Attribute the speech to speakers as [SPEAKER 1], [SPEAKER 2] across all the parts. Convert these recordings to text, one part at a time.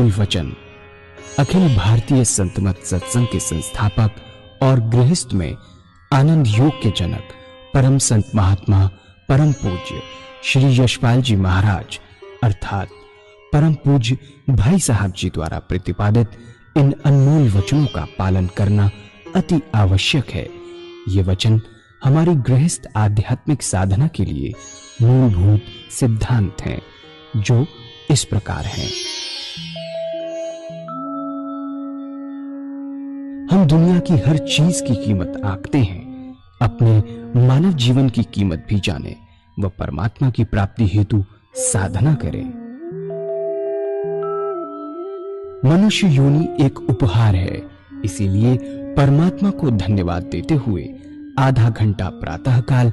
[SPEAKER 1] अनमोल वचन अखिल भारतीय संत मत सत्संग के संस्थापक और गृहस्थ में आनंद योग के जनक परम संत महात्मा परम पूज्य श्री यशपाल जी महाराज अर्थात परम पूज्य भाई साहब जी द्वारा प्रतिपादित इन अनमोल वचनों का पालन करना अति आवश्यक है। ये वचन हमारी गृहस्थ आध्यात्मिक साधना के लिए मूलभूत सिद्धांत हैं, जो इस प्रकार हैं। हम दुनिया की हर चीज की कीमत आंकते हैं, अपने मानव जीवन की कीमत भी जाने व परमात्मा की प्राप्ति हेतु साधना करें। मनुष्य योनि एक उपहार है, इसीलिए परमात्मा को धन्यवाद देते हुए आधा घंटा प्रातःकाल,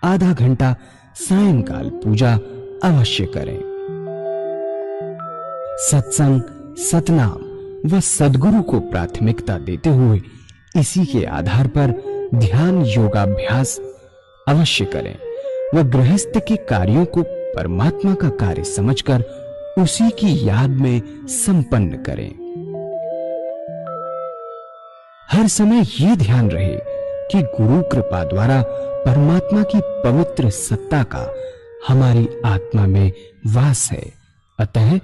[SPEAKER 1] आधा घंटा सायंकाल पूजा अवश्य करें। सत्संग, सतनाम व सद्गुरु को प्राथमिकता देते हुए इसी के आधार पर ध्यान योगाभ्यास अवश्य करें व गृहस्थ के कार्यों को परमात्मा का कार्य समझकर उसी की याद में संपन्न करें। हर समय ये ध्यान रहे कि गुरु कृपा द्वारा परमात्मा की पवित्र सत्ता का हमारी आत्मा में वास है, अतः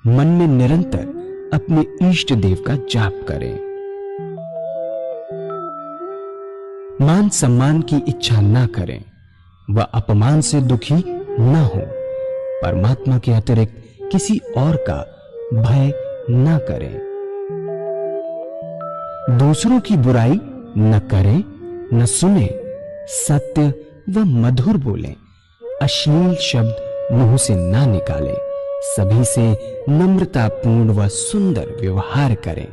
[SPEAKER 1] मन में निरंतर अपने इष्ट देव का जाप करें। मान सम्मान की इच्छा ना करें व अपमान से दुखी न हो। परमात्मा के अतिरिक्त किसी और का भय न करें। दूसरों की बुराई न करें, न सुने, सत्य व मधुर बोलें, अश्लील शब्द मुंह से ना निकालें, सभी से नम्रतापूर्ण व सुंदर व्यवहार करें।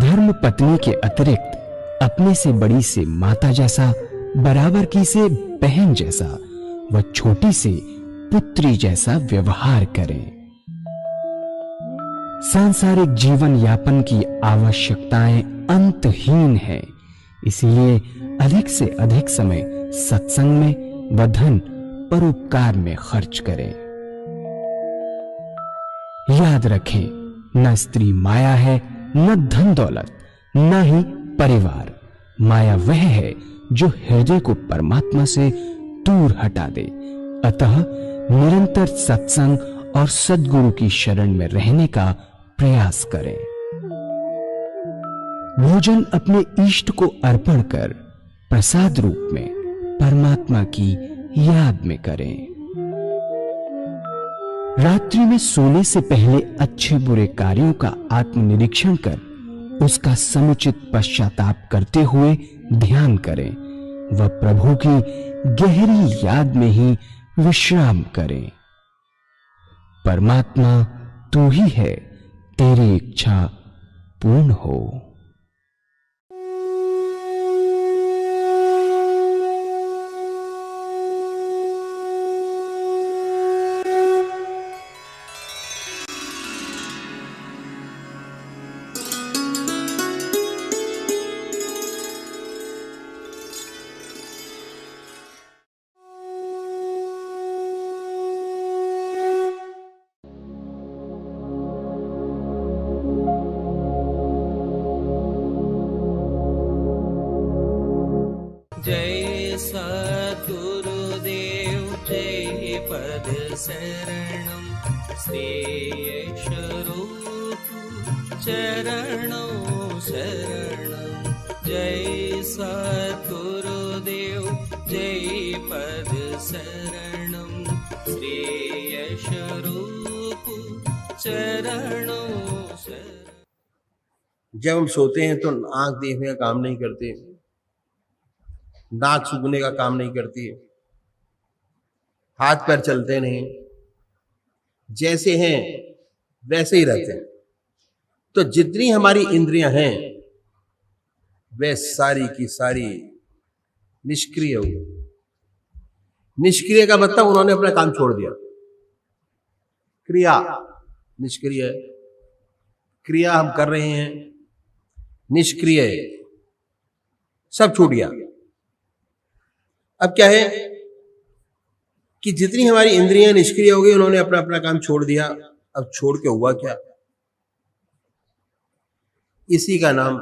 [SPEAKER 1] धर्म पत्नी के अतिरिक्त अपने से बड़ी से माता जैसा, बराबर की से बहन जैसा व छोटी से पुत्री जैसा व्यवहार करें। सांसारिक जीवन यापन की आवश्यकताएं अंतहीन है, इसलिए अधिक से अधिक समय सत्संग में व धन परोपकार में खर्च करें। याद रखें, न स्त्री माया है, न धन दौलत, न ही परिवार। माया वह है जो हृदय को परमात्मा से दूर हटा दे। अतः निरंतर सत्संग और सद्गुरु की शरण में रहने का प्रयास करें। भोजन अपने इष्ट को अर्पण कर प्रसाद रूप में परमात्मा की याद में करें। रात्रि में सोने से पहले अच्छे बुरे कार्यों का आत्मनिरीक्षण कर उसका समुचित पश्चाताप करते हुए ध्यान करें व प्रभु की गहरी याद में ही विश्राम करें। परमात्मा तू ही है, तेरी इच्छा पूर्ण हो।
[SPEAKER 2] जय सद्गुरुदेव जय पद शरणम श्रेयस्वरूप चरणों शरणम। जय सद्गुरुदेव जय पद शरणम श्रेयस्वरूप चरणों शरणम।
[SPEAKER 3] जब हम सोते हैं तो आंख देखने का काम नहीं करती, नाक सूंघने का काम नहीं करती, हाथ पैर चलते नहीं, जैसे हैं वैसे ही रहते हैं। तो जितनी हमारी इंद्रियां हैं वे सारी की सारी निष्क्रिय हो गई। निष्क्रिय का मतलब उन्होंने अपना काम छोड़ दिया। क्रिया निष्क्रिय, क्रिया हम कर रहे हैं, निष्क्रिय, सब छूट गया। अब क्या है कि जितनी हमारी इंद्रियां निष्क्रिय हो गई, उन्होंने अपना अपना काम छोड़ दिया। अब छोड़ के हुआ क्या? इसी का नाम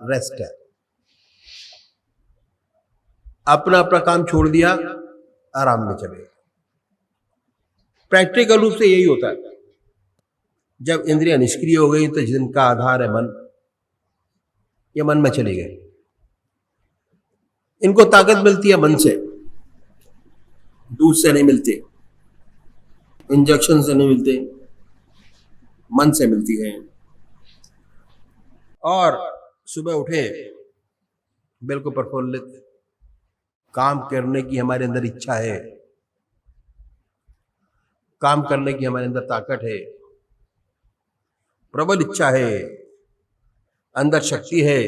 [SPEAKER 3] रेस्ट है। अपना अपना काम छोड़ दिया, आराम में चले गए। प्रैक्टिकल रूप से यही होता है। जब इंद्रियां निष्क्रिय हो गई तो जिनका आधार है मन, ये मन में चले गए। इनको ताकत मिलती है मन से, दूध से नहीं मिलती, इंजेक्शन से नहीं मिलते, मन से मिलती है। और सुबह उठे बिल्कुल प्रफुल्लित, काम करने की हमारे अंदर इच्छा है, काम करने की हमारे अंदर ताकत है, प्रबल इच्छा है, अंदर शक्ति है।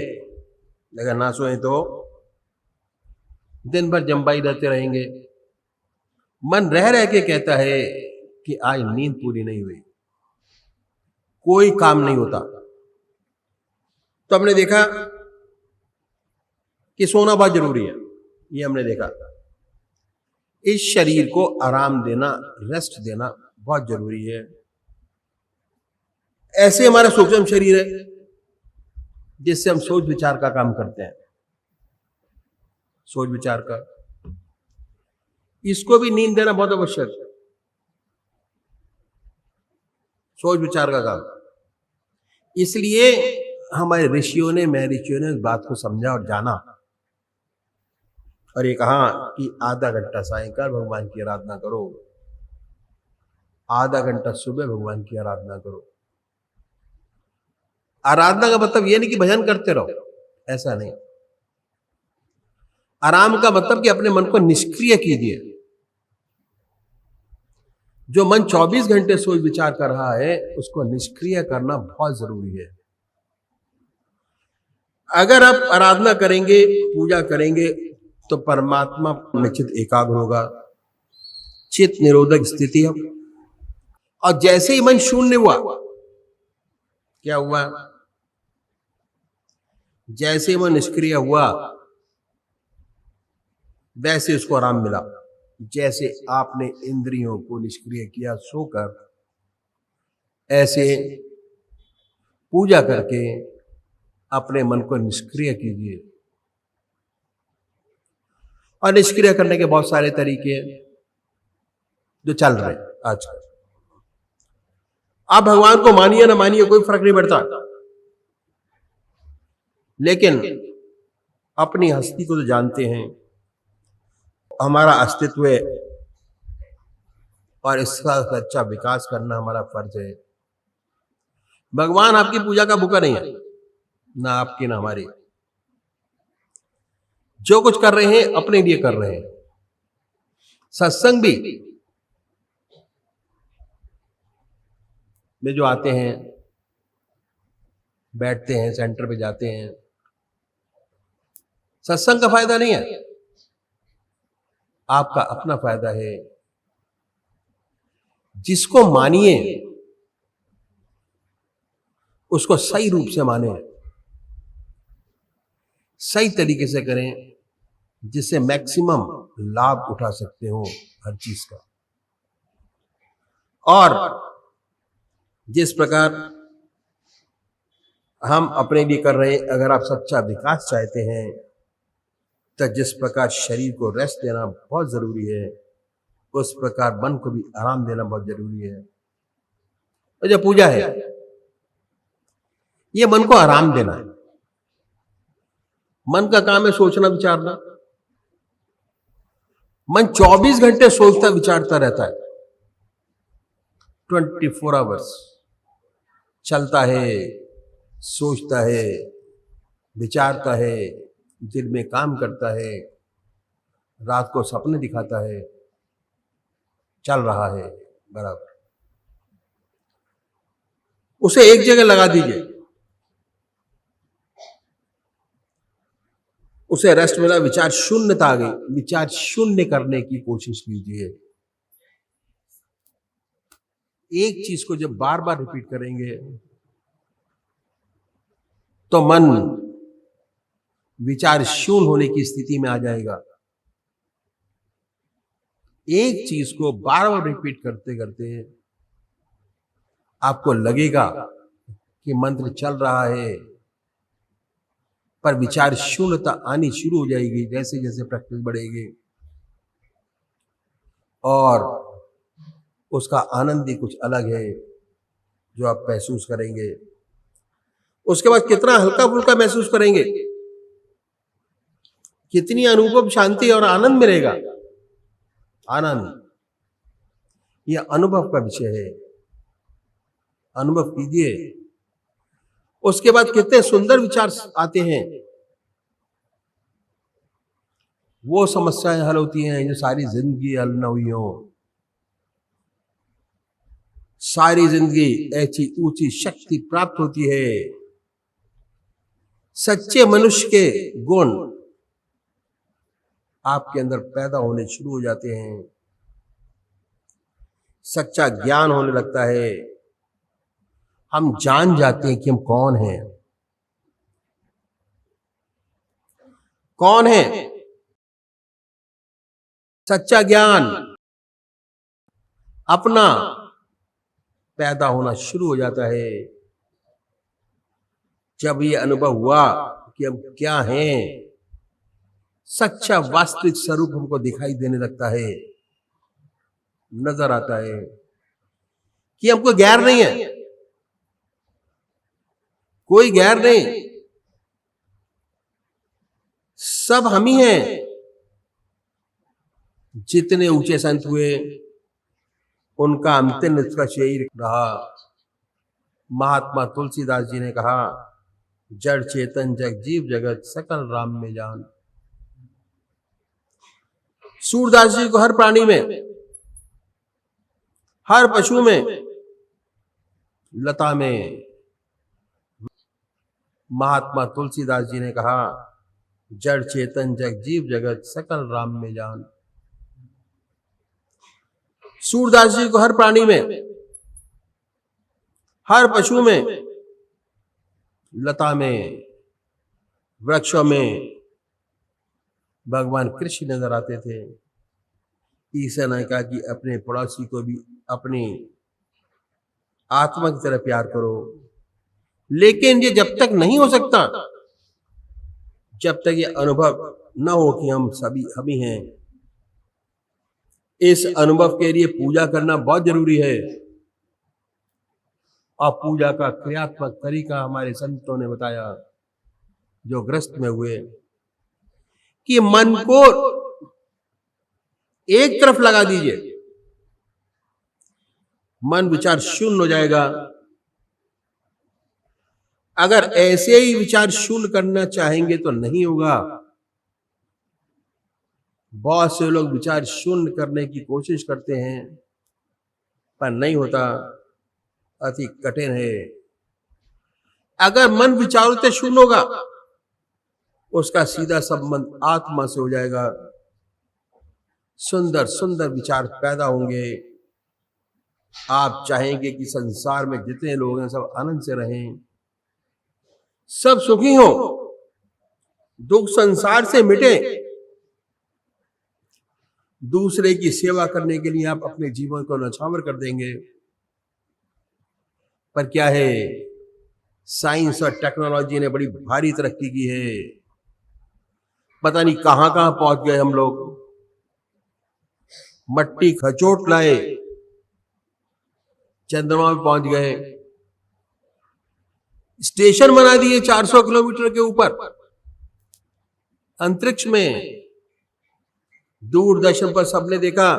[SPEAKER 3] अगर ना सोए तो दिन भर जंबाई रहते रहेंगे। मन रह रह के कहता है कि आज नींद पूरी नहीं हुई, कोई काम नहीं होता। तो हमने देखा कि सोना बहुत जरूरी है। ये हमने देखा, इस शरीर को आराम देना, रेस्ट देना बहुत जरूरी है। ऐसे हमारा सूक्ष्म शरीर है जिससे हम सोच विचार का काम करते हैं, सोच विचार का, इसको भी नींद देना बहुत आवश्यक है। सोच विचार का काम, इसलिए हमारे ऋषियों ने, महर्षियों ने इस बात को समझा और जाना और ये कहा कि आधा घंटा सायंकाल भगवान की आराधना करो, आधा घंटा सुबह भगवान की आराधना करो। आराधना का मतलब यह नहीं कि भजन करते रहो, ऐसा नहीं। आराम का मतलब कि अपने मन को निष्क्रिय कीजिए। जो मन 24 घंटे सोच विचार कर रहा है उसको निष्क्रिय करना बहुत जरूरी है। अगर आप आराधना करेंगे, पूजा करेंगे तो परमात्मा में चित्त एकाग्र होगा, चित्त निरोधक स्थिति है। और जैसे ही मन शून्य हुआ, क्या हुआ? जैसे मन निष्क्रिय हुआ वैसे उसको आराम मिला। जैसे आपने इंद्रियों को निष्क्रिय किया सोकर, ऐसे पूजा करके अपने मन को निष्क्रिय कीजिए। और निष्क्रिय करने के बहुत सारे तरीके हैं जो चल रहे हैं आजकल। आप भगवान को मानिए ना मानिए, कोई फर्क नहीं पड़ता, लेकिन अपनी हस्ती को तो जानते हैं, हमारा अस्तित्व है और इसका अच्छा विकास करना हमारा फर्ज है। भगवान आपकी पूजा का भूखा नहीं है, ना आपकी ना हमारी। जो कुछ कर रहे हैं अपने लिए कर रहे हैं। सत्संग भी में जो आते हैं, बैठते हैं, सेंटर पे जाते हैं, सत्संग का फायदा नहीं है, आपका अपना फायदा है। जिसको मानिए उसको सही रूप से माने, सही तरीके से करें, जिससे मैक्सिमम लाभ उठा सकते हो हर चीज का। और जिस प्रकार हम अपने लिए कर रहे हैं, अगर आप सच्चा विकास चाहते हैं तो जिस प्रकार शरीर को रेस्ट देना बहुत जरूरी है, उस प्रकार मन को भी आराम देना बहुत जरूरी है। और जो पूजा है ये मन को आराम देना है। मन का काम है सोचना विचारना। मन 24 घंटे सोचता विचारता रहता है, 24 आवर्स चलता है, सोचता है, विचारता है, दिन में काम करता है, रात को सपने दिखाता है, चल रहा है बराबर। उसे एक जगह लगा दीजिए, उसे रेस्ट मिला, विचार शून्यता आ गई, विचार शून्य करने की कोशिश कीजिए। एक चीज को जब बार बार रिपीट करेंगे तो मन विचार शून्य होने की स्थिति में आ जाएगा। एक चीज को बार बार रिपीट करते करते आपको लगेगा कि मंत्र चल रहा है, पर विचार शून्यता आनी शुरू हो जाएगी जैसे जैसे प्रैक्टिस बढ़ेगी, और उसका आनंद ही कुछ अलग है जो आप महसूस करेंगे। उसके बाद कितना हल्का फुल्का महसूस करेंगे, कितनी अनुभव शांति और आनंद मिलेगा। आनंद यह अनुभव का विषय है, अनुभव कीजिए। उसके बाद कितने सुंदर विचार आते हैं, वो समस्याएं हल होती हैं जो सारी जिंदगी हल न हुई हो। सारी जिंदगी ऐसी ऊंची शक्ति प्राप्त होती है। सच्चे मनुष्य के गुण आपके अंदर पैदा होने शुरू हो जाते हैं, सच्चा ज्ञान होने लगता है। हम जान जाते हैं कि हम कौन हैं, कौन है। सच्चा ज्ञान अपना पैदा होना शुरू हो जाता है जब ये अनुभव हुआ कि हम क्या हैं। सच्चा वास्तविक स्वरूप हमको दिखाई देने लगता है, नजर आता है कि हमको गैर नहीं है, कोई गैर नहीं, सब हम ही हैं। जितने ऊंचे संत हुए उनका अंतिम निष्कर्ष यही रहा। महात्मा तुलसीदास जी ने कहा, जड़ चेतन जग जीव जगत सकल राम में जान। सूरदास जी को हर प्राणी में, हर पशु में, लता में, महात्मा तुलसीदास जी ने कहा, जड़ चेतन जग जीव जगत सकल राम में जान। सूरदास जी को हर प्राणी में, हर पशु में, लता में, वृक्षों में भगवान कृष्ण नजर आते थे। ईसा ने कहा कि अपने पड़ोसी को भी अपनी आत्मा की तरह प्यार करो। लेकिन ये जब तक नहीं हो सकता, जब तक ये अनुभव न हो कि हम सभी हम ही हैं। इस अनुभव के लिए पूजा करना बहुत जरूरी है, और पूजा का क्रियात्मक तरीका हमारे संतों ने बताया जो ग्रस्त में हुए, कि मन को एक तरफ लगा दीजिए, मन विचार शून्य हो जाएगा। अगर ऐसे ही विचार शून्य करना चाहेंगे तो नहीं होगा। बहुत से लोग विचार शून्य करने की कोशिश करते हैं पर नहीं होता, अति कठिन है। अगर मन विचारों से शून्य होगा, उसका सीधा संबंध आत्मा से हो जाएगा। सुंदर सुंदर विचार पैदा होंगे। आप चाहेंगे कि संसार में जितने लोग हैं सब आनंद से रहें, सब सुखी हो, दुख संसार से मिटे। दूसरे की सेवा करने के लिए आप अपने जीवन को न्यौछावर कर देंगे। पर क्या है, साइंस और टेक्नोलॉजी ने बड़ी भारी तरक्की की है। पता नहीं कहां कहां पहुंच गए हम लोग। मट्टी खचोट लाए, चंद्रमा में पहुंच गए, स्टेशन बना दिए 400 किलोमीटर के ऊपर अंतरिक्ष में। दूरदर्शन पर सबने देखा।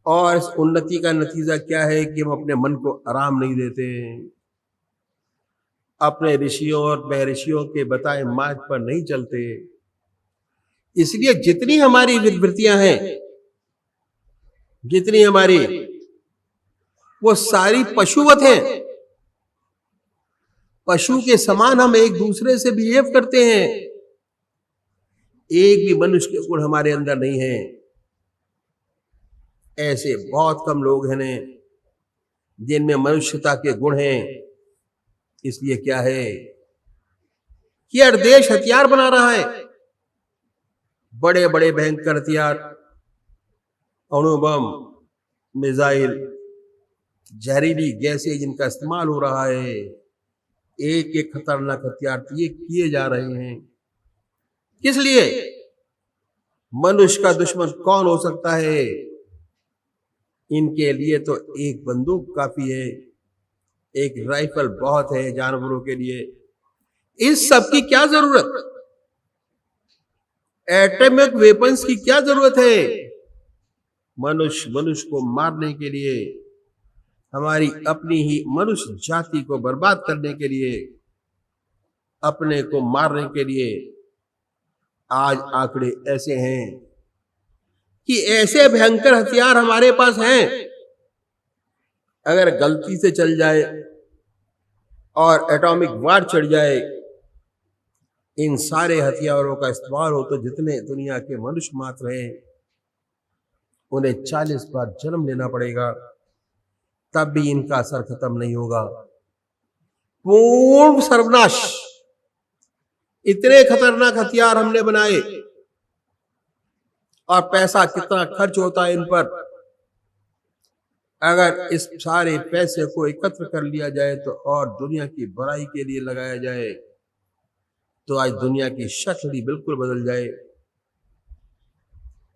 [SPEAKER 3] और इस उन्नति का नतीजा क्या है कि हम अपने मन को आराम नहीं देते, अपने ऋषियों और महर्षियों के बताए मार्ग पर नहीं चलते। इसलिए जितनी हमारी वृत्तियां हैं, जितनी हमारी, वो सारी पशुवत हैं। पशु के समान हम एक दूसरे से बिहेव करते हैं। एक भी मनुष्य के गुण हमारे अंदर नहीं है। ऐसे बहुत कम लोग हैं जिनमें मनुष्यता के गुण हैं। इसलिए क्या है कि हर देश हथियार बना रहा है, बड़े बड़े भयंकर हथियार, अणु बम, मिसाइल, जहरीली गैसें जिनका इस्तेमाल हो रहा है, एक एक खतरनाक हथियार ये किए जा रहे हैं। किस लिए? मनुष्य का दुश्मन कौन हो सकता है? इनके लिए तो एक बंदूक काफी है, एक राइफल बहुत है जानवरों के लिए। इस सब की क्या जरूरत? एटॉमिक वेपन्स की क्या जरूरत है? मनुष्य को मारने के लिए, हमारी अपनी ही मनुष्य जाति को बर्बाद करने के लिए, अपने को मारने के लिए। आज आंकड़े ऐसे हैं कि ऐसे भयंकर हथियार हमारे पास हैं, अगर गलती से चल जाए और एटॉमिक वार चढ़ जाए, इन सारे हथियारों का इस्तेमाल हो तो जितने दुनिया के मनुष्य मात्र हैं उन्हें 40 बार जन्म लेना पड़ेगा, तब भी इनका असर खत्म नहीं होगा। पूर्ण सर्वनाश। इतने खतरनाक हथियार हमने बनाए और पैसा कितना खर्च होता है इन पर। अगर इस सारे पैसे को एकत्र कर लिया जाए तो और दुनिया की भलाई के लिए लगाया जाए तो आज दुनिया की शक्ल ही बिल्कुल बदल जाए।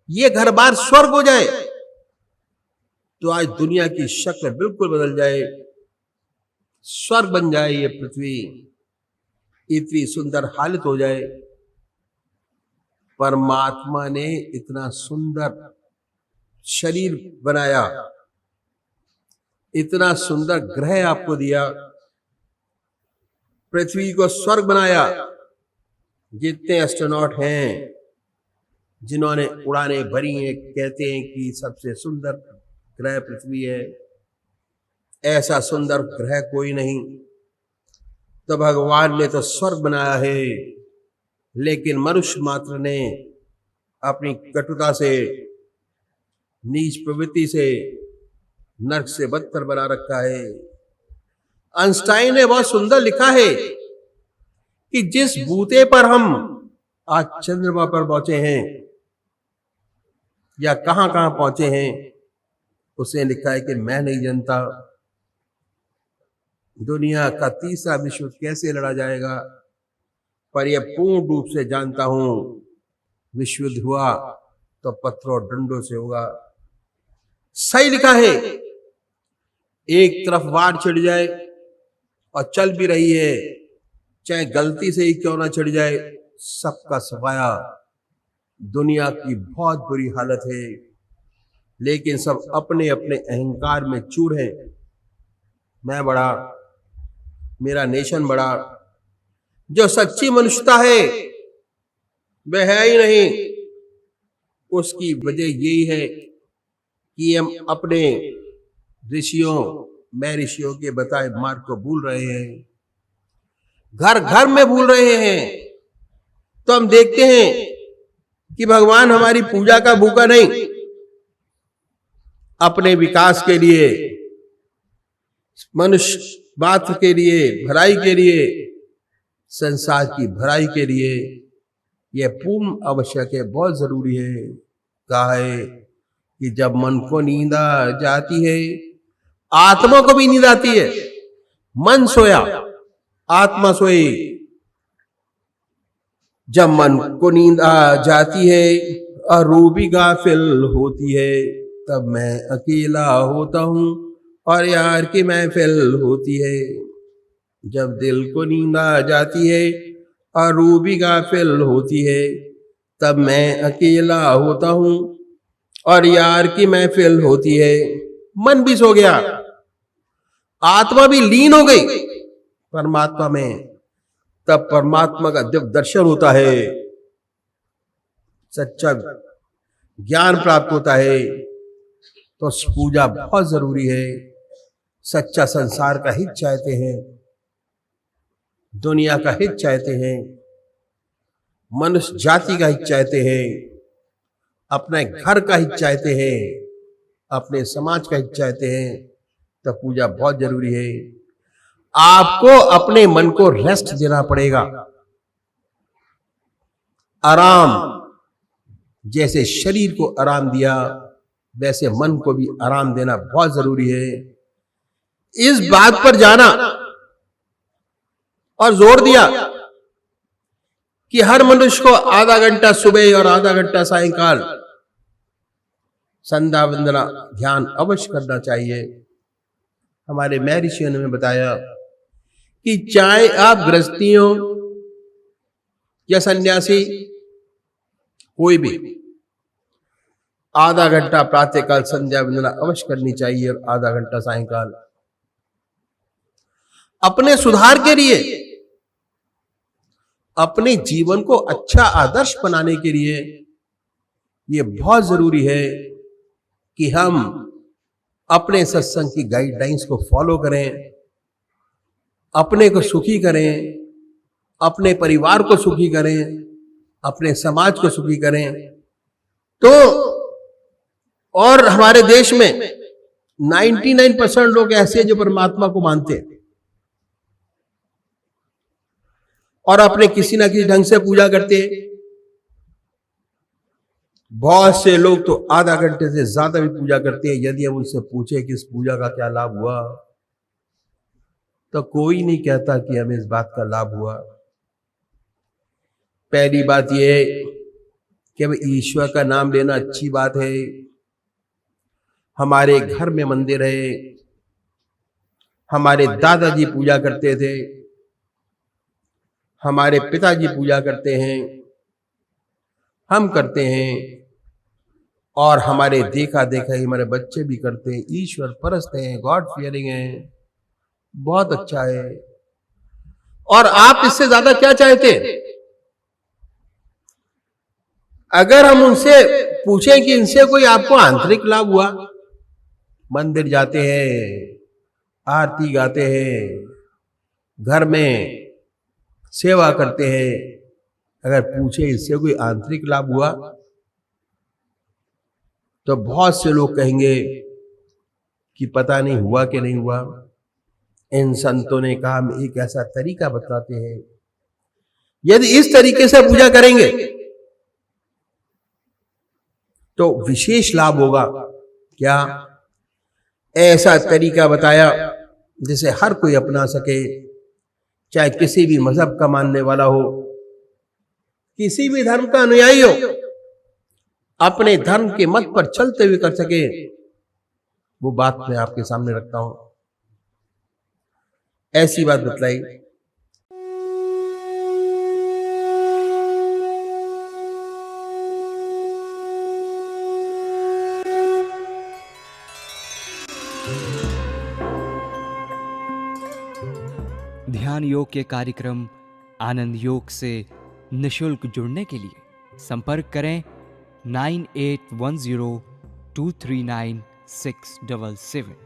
[SPEAKER 3] ये घर बार स्वर्ग हो जाए तो आज दुनिया की शक्ल बिल्कुल बदल जाए, स्वर्ग बन जाए ये पृथ्वी, इतनी सुंदर हालत हो जाए। परमात्मा ने इतना सुंदर शरीर बनाया, इतना सुंदर ग्रह आपको दिया, पृथ्वी को स्वर्ग बनाया। जितने एस्ट्रोनॉट हैं जिन्होंने उड़ानें भरी हैं, कहते हैं कि सबसे सुंदर ग्रह पृथ्वी है, ऐसा सुंदर ग्रह कोई नहीं। तो भगवान ने तो स्वर्ग बनाया है, लेकिन मनुष्य मात्र ने अपनी कटुता से, नीच प्रवृत्ति से नरक से बदतर बना रखा है। आइंस्टाइन ने बहुत सुंदर लिखा है कि जिस बूते पर हम आज चंद्रमा पर पहुंचे हैं या कहां कहां पहुंचे हैं, उसने लिखा है कि मैं नहीं जानता दुनिया का तीसरा विश्व कैसे लड़ा जाएगा, पर यह पूर्ण रूप से जानता हूं विश्व युद्ध हुआ तो पत्थरों और डंडों से होगा। सही लिखा है। एक तरफ वार छिड़ जाए और चल भी रही है, चाहे गलती से ही क्यों ना छिड़ जाए, सबका सफाया। दुनिया की बहुत बुरी हालत है, लेकिन सब अपने अपने अहंकार में चूर हैं। मैं बड़ा, मेरा नेशन बड़ा। जो सच्ची मनुष्यता है वह है ही नहीं। उसकी वजह यही है कि हम अपने ऋषियों, मैं ऋषियों के बताए मार्ग को भूल रहे हैं, घर घर में भूल रहे हैं। तो हम देखते हैं कि भगवान हमारी पूजा का भूखा नहीं, अपने विकास के लिए, मनुष्य मात्र के लिए, भलाई के लिए, संसार की भलाई के लिए यह पूर्ण आवश्यक है, बहुत जरूरी है। कहा है कि जब मन को नींद आ जाती है, आत्मा को भी नींद आती है। मन सोया, आत्मा सोई। जब मन को नींद आ जाती है और रूह भी गाफिल होती है, तब मैं अकेला होता हूं और यार की महफिल होती है। जब दिल को नींद आ जाती है और रूह भी गाफिल होती है, तब मैं अकेला होता हूं और यार की महफिल होती है। मन भी सो गया, आत्मा भी लीन हो गई परमात्मा में, तब परमात्मा का जब दर्शन होता है, सच्चा ज्ञान प्राप्त होता है, तो पूजा बहुत जरूरी है। सच्चा संसार का हित चाहते हैं, दुनिया का हित चाहते हैं, मनुष्य जाति का हित चाहते हैं, अपने घर का हित चाहते हैं, अपने समाज का हित चाहते हैं, तो पूजा बहुत जरूरी है। आपको अपने मन को रेस्ट देना पड़ेगा, आराम। जैसे शरीर को आराम दिया, वैसे मन को भी आराम देना बहुत जरूरी है। इस बात पर जाना और जोर दिया कि हर मनुष्य को आधा घंटा सुबह और आधा घंटा सायंकाल संध्या वंदना ध्यान अवश्य करना चाहिए। हमारे महर्षियों ने बताया कि चाहे आप गृहस्थी हो या सन्यासी, कोई भी आधा घंटा प्रातःकाल संध्या वंदना अवश्य करनी चाहिए और आधा घंटा सायंकाल अपने सुधार के लिए, अपने जीवन को अच्छा आदर्श बनाने के लिए यह बहुत जरूरी है कि हम अपने सत्संग की गाइडलाइंस को फॉलो करें, अपने को सुखी करें, अपने परिवार को सुखी करें, अपने समाज को सुखी करें। तो और हमारे देश में 99% लोग ऐसे हैं जो परमात्मा को मानते हैं और अपने किसी ना किसी ढंग से पूजा करते हैं। बहुत से लोग तो आधा घंटे से ज्यादा भी पूजा करते हैं। यदि हम उनसे पूछे कि इस पूजा का क्या लाभ हुआ, तो कोई नहीं कहता कि हमें इस बात का लाभ हुआ। पहली बात यह है कि ईश्वर का नाम लेना अच्छी बात है। हमारे घर में मंदिर है, हमारे दादाजी पूजा करते थे, हमारे पिताजी पूजा करते हैं, हम करते हैं और हमारे देखा देखा ही हमारे बच्चे भी करते हैं। ईश्वर परस्त हैं, गॉड फियरिंग हैं, बहुत अच्छा है। और आप इससे ज्यादा क्या चाहते हैं? अगर हम उनसे पूछें कि इनसे कोई आपको आंतरिक लाभ हुआ, मंदिर जाते हैं, आरती गाते हैं, घर में सेवा करते हैं, अगर पूछे इससे कोई आंतरिक लाभ हुआ, तो बहुत से लोग कहेंगे कि पता नहीं हुआ कि नहीं हुआ। इन संतों ने कहा हम एक ऐसा तरीका बताते हैं, यदि इस तरीके से पूजा करेंगे तो विशेष लाभ होगा। क्या? ऐसा तरीका बताया जिसे हर कोई अपना सके, चाहे किसी भी मजहब का मानने वाला हो, किसी भी धर्म का अनुयायी हो, अपने धर्म के मत पर चलते हुए कर सके। वो बात मैं आपके सामने रखता हूं। ऐसी बात बतलाई।
[SPEAKER 1] ध्यान योग के कार्यक्रम आनंद योग से निशुल्क जुड़ने के लिए संपर्क करें 9810239677।